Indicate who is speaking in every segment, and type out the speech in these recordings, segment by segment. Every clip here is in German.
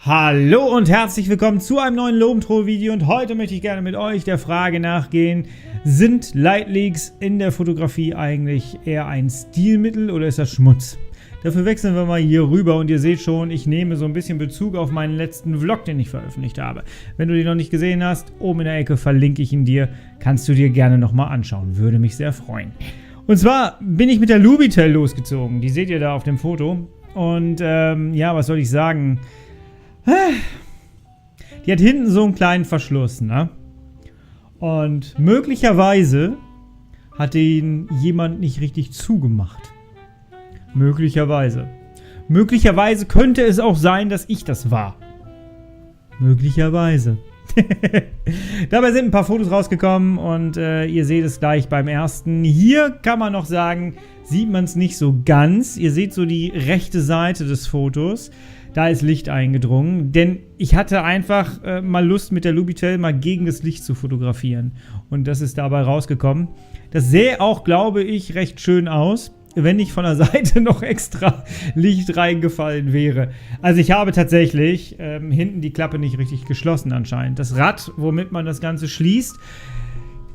Speaker 1: Hallo und herzlich willkommen zu einem neuen Lobentroll-Video und heute möchte ich gerne mit euch der Frage nachgehen, sind Lightleaks in der Fotografie eigentlich eher ein Stilmittel oder ist das Schmutz? Dafür wechseln wir mal hier rüber und ihr seht schon, ich nehme so ein bisschen Bezug auf meinen letzten Vlog, den ich veröffentlicht habe. Wenn du den noch nicht gesehen hast, oben in der Ecke verlinke ich ihn dir, kannst du dir gerne nochmal anschauen, würde mich sehr freuen. Und zwar bin ich mit der Lubitel losgezogen, die seht ihr da auf dem Foto und ja, was soll ich sagen? Die hat hinten so einen kleinen Verschluss, ne? Und möglicherweise hat den jemand nicht richtig zugemacht. Möglicherweise. Möglicherweise könnte es auch sein, dass ich das war. Möglicherweise. Dabei sind ein paar Fotos rausgekommen und ihr seht es gleich beim ersten. Hier kann man noch sagen, sieht man es nicht so ganz. Ihr seht so die rechte Seite des Fotos. Da ist Licht eingedrungen, denn ich hatte einfach mal Lust mit der Lubitel mal gegen das Licht zu fotografieren. Und das ist dabei rausgekommen. Das sähe auch, glaube ich, recht schön aus, wenn nicht von der Seite noch extra Licht reingefallen wäre. Also ich habe tatsächlich hinten die Klappe nicht richtig geschlossen anscheinend. Das Rad, womit man das Ganze schließt,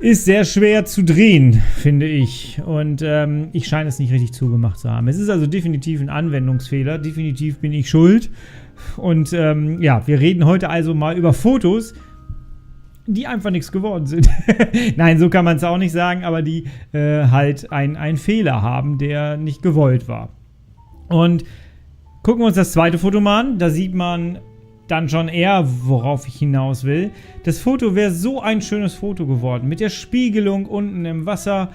Speaker 1: ist sehr schwer zu drehen, finde ich. Und ich scheine es nicht richtig zugemacht zu haben. Es ist also definitiv ein Anwendungsfehler. Definitiv bin ich schuld. Und ja, wir reden heute also mal über Fotos, die einfach nichts geworden sind. Nein, so kann man es auch nicht sagen, aber die halt einen Fehler haben, der nicht gewollt war. Und gucken wir uns das zweite Foto mal an. Da sieht man dann schon eher, worauf ich hinaus will. Das Foto wäre so ein schönes Foto geworden, mit der Spiegelung unten im Wasser.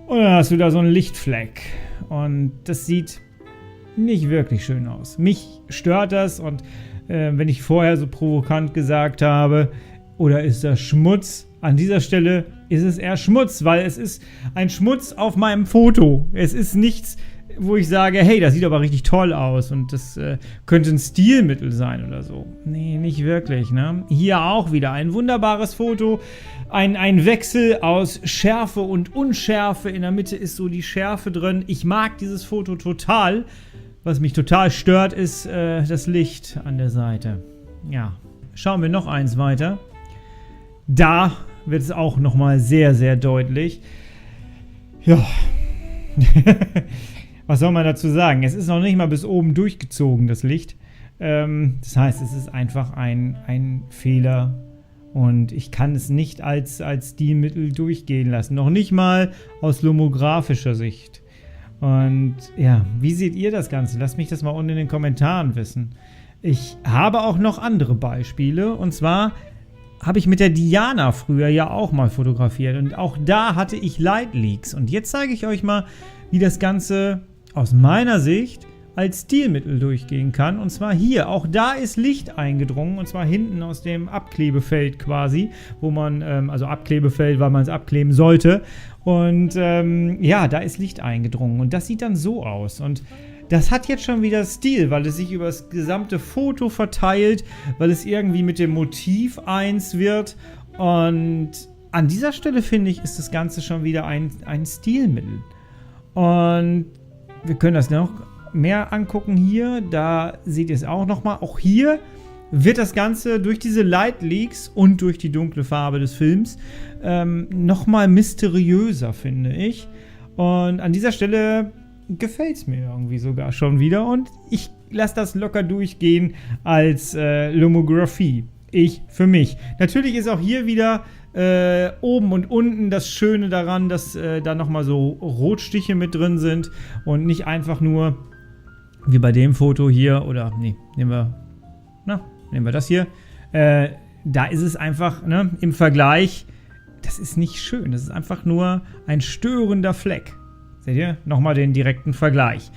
Speaker 1: Und dann hast du da so einen Lichtfleck. Und das sieht nicht wirklich schön aus. Mich stört das und wenn ich vorher so provokant gesagt habe, oder ist das Schmutz? An dieser Stelle ist es eher Schmutz, weil es ist ein Schmutz auf meinem Foto. Es ist nichts, wo ich sage, hey, das sieht aber richtig toll aus und das könnte ein Stilmittel sein oder so. Nee, nicht wirklich, ne? Hier auch wieder ein wunderbares Foto. Ein Wechsel aus Schärfe und Unschärfe. In der Mitte ist so die Schärfe drin. Ich mag dieses Foto total. Was mich total stört, ist das Licht an der Seite. Ja, schauen wir noch eins weiter. Da wird es auch nochmal sehr, sehr deutlich. Ja. Was soll man dazu sagen? Es ist noch nicht mal bis oben durchgezogen, das Licht. Das heißt, es ist einfach ein Fehler. Und ich kann es nicht als Stilmittel durchgehen lassen. Noch nicht mal aus lomographischer Sicht. Und ja, wie seht ihr das Ganze? Lasst mich das mal unten in den Kommentaren wissen. Ich habe auch noch andere Beispiele. Und zwar habe ich mit der Diana früher ja auch mal fotografiert. Und auch da hatte ich Lightleaks. Und jetzt zeige ich euch mal, wie das Ganze aus meiner Sicht als Stilmittel durchgehen kann. Und zwar hier. Auch da ist Licht eingedrungen. Und zwar hinten aus dem Abklebefeld quasi. Wo man, also Abklebefeld, weil man es abkleben sollte. Und ja, da ist Licht eingedrungen. Und das sieht dann so aus. Und das hat jetzt schon wieder Stil, weil es sich über das gesamte Foto verteilt, weil es irgendwie mit dem Motiv eins wird. Und an dieser Stelle, finde ich, ist das Ganze schon wieder ein Stilmittel. Und wir können das noch mehr angucken hier. Da seht ihr es auch nochmal. Auch hier wird das Ganze durch diese Lightleaks und durch die dunkle Farbe des Films nochmal mysteriöser, finde ich. Und an dieser Stelle gefällt es mir irgendwie sogar schon wieder. Und ich lasse das locker durchgehen als Lomografie. Ich für mich. Natürlich ist auch hier wieder oben und unten das Schöne daran, dass da nochmal so Rotstiche mit drin sind und nicht einfach nur wie bei dem Foto hier oder nee, nehmen wir das hier. Da ist es einfach, ne, im Vergleich, das ist nicht schön. Das ist einfach nur ein störender Fleck. Seht ihr? Nochmal den direkten Vergleich.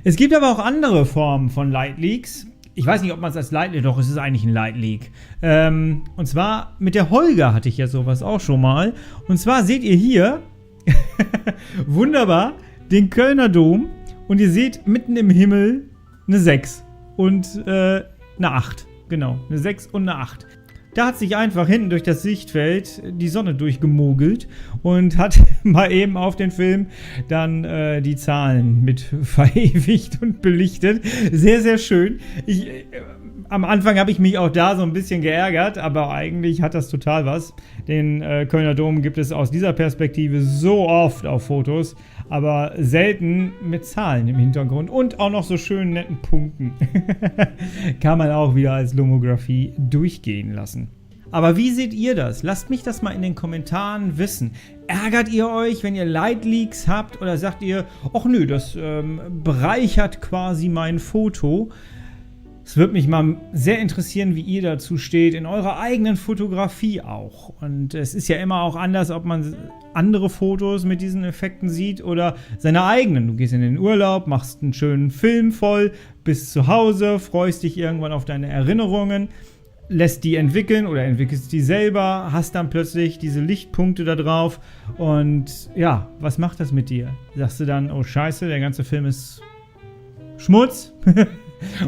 Speaker 1: Es gibt aber auch andere Formen von Lightleaks. Ich weiß nicht, ob man es als Lightleak, doch es ist eigentlich ein Lightleak. Und zwar mit der Holga hatte ich ja sowas auch schon mal. Und zwar seht ihr hier, wunderbar, den Kölner Dom. Und ihr seht mitten im Himmel eine 6 und eine 8. Genau, eine 6 und eine 8. Da hat sich einfach hinten durch das Sichtfeld die Sonne durchgemogelt und hat mal eben auf den Film dann die Zahlen mit verewigt und belichtet. Sehr, sehr schön. Am Anfang habe ich mich auch da so ein bisschen geärgert, aber eigentlich hat das total was. Den Kölner Dom gibt es aus dieser Perspektive so oft auf Fotos, aber selten mit Zahlen im Hintergrund und auch noch so schönen netten Punkten. Kann man auch wieder als Lomographie durchgehen lassen. Aber wie seht ihr das? Lasst mich das mal in den Kommentaren wissen. Ärgert ihr euch, wenn ihr Light-Leaks habt, oder sagt ihr, ach nö, das bereichert quasi mein Foto? Es würde mich mal sehr interessieren, wie ihr dazu steht, in eurer eigenen Fotografie auch. Und es ist ja immer auch anders, ob man andere Fotos mit diesen Effekten sieht oder seine eigenen. Du gehst in den Urlaub, machst einen schönen Film voll, bist zu Hause, freust dich irgendwann auf deine Erinnerungen, lässt die entwickeln oder entwickelst die selber, hast dann plötzlich diese Lichtpunkte da drauf und ja, was macht das mit dir? Sagst du dann, oh scheiße, der ganze Film ist Schmutz?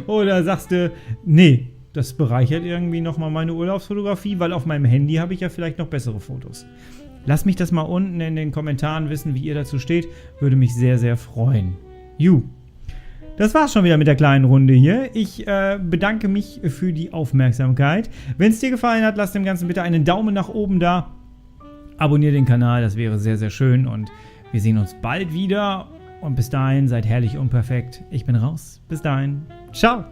Speaker 1: Oder sagst du, nee, das bereichert irgendwie nochmal meine Urlaubsfotografie, weil auf meinem Handy habe ich ja vielleicht noch bessere Fotos. Lasst mich das mal unten in den Kommentaren wissen, wie ihr dazu steht. Würde mich sehr, sehr freuen. Das war's schon wieder mit der kleinen Runde hier. Ich bedanke mich für die Aufmerksamkeit. Wenn es dir gefallen hat, lass dem Ganzen bitte einen Daumen nach oben da. Abonniere den Kanal, das wäre sehr, sehr schön. Und wir sehen uns bald wieder. Und bis dahin, seid herrlich unperfekt. Ich bin raus. Bis dahin. Ciao.